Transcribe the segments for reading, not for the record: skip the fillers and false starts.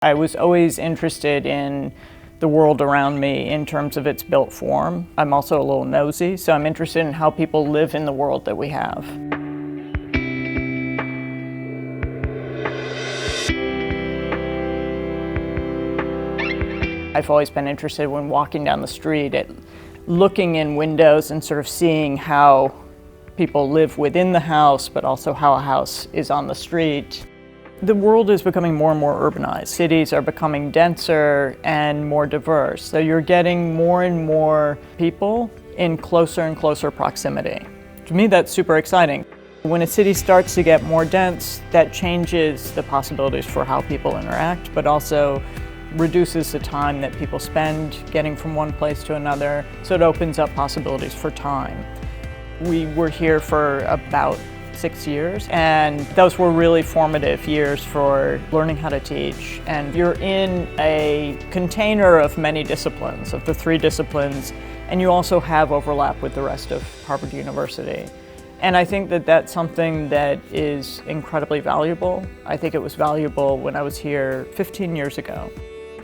I was always interested in the world around me in terms of its built form. I'm also a little nosy, so I'm interested in how people live in the world that we have. I've always been interested when walking down the street at looking in windows and sort of seeing how people live within the house, but also how a house is on the street. The world is becoming more and more urbanized. Cities are becoming denser and more diverse. So you're getting more and more people in closer and closer proximity. To me, that's super exciting. When a city starts to get more dense, that changes the possibilities for how people interact, but also reduces the time that people spend getting from one place to another. So it opens up possibilities for time. We were here for about 6 years, and those were really formative years for learning how to teach. And you're in a container of many disciplines, of the 3 disciplines, and you also have overlap with the rest of Harvard University. And I think that that's something that is incredibly valuable. I think it was valuable when I was here 15 years ago.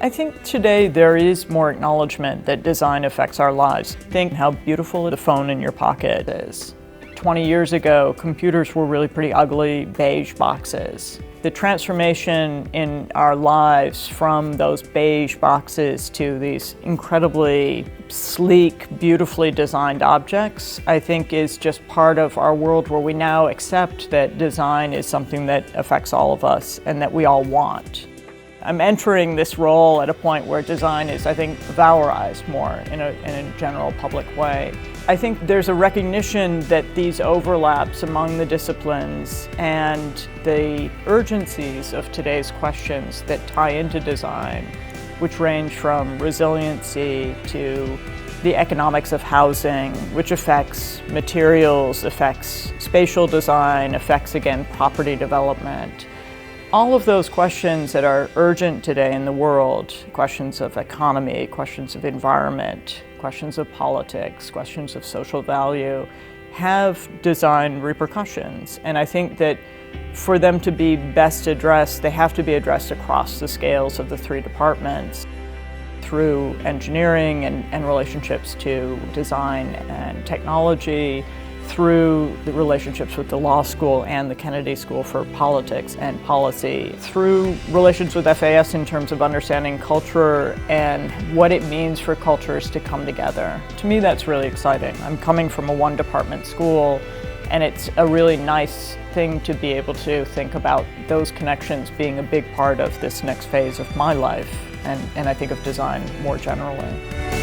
I think today there is more acknowledgement that design affects our lives. Think how beautiful the phone in your pocket is. 20 years ago, computers were really pretty ugly beige boxes. The transformation in our lives from those beige boxes to these incredibly sleek, beautifully designed objects, I think is just part of our world where we now accept that design is something that affects all of us and that we all want. I'm entering this role at a point where design is, I think, valorized more in a general public way. I think there's a recognition that these overlaps among the disciplines and the urgencies of today's questions that tie into design, which range from resiliency to the economics of housing, which affects materials, affects spatial design, affects, again, property development. All of those questions that are urgent today in the world, questions of economy, questions of environment, questions of politics, questions of social value, have design repercussions. And I think that for them to be best addressed, they have to be addressed across the scales of the 3 departments, through engineering and relationships to design and technology, through the relationships with the law school and the Kennedy School for Politics and Policy, through relations with FAS in terms of understanding culture and what it means for cultures to come together. To me, that's really exciting. I'm coming from a 1-department school, and it's a really nice thing to be able to think about those connections being a big part of this next phase of my life, and I think of design more generally.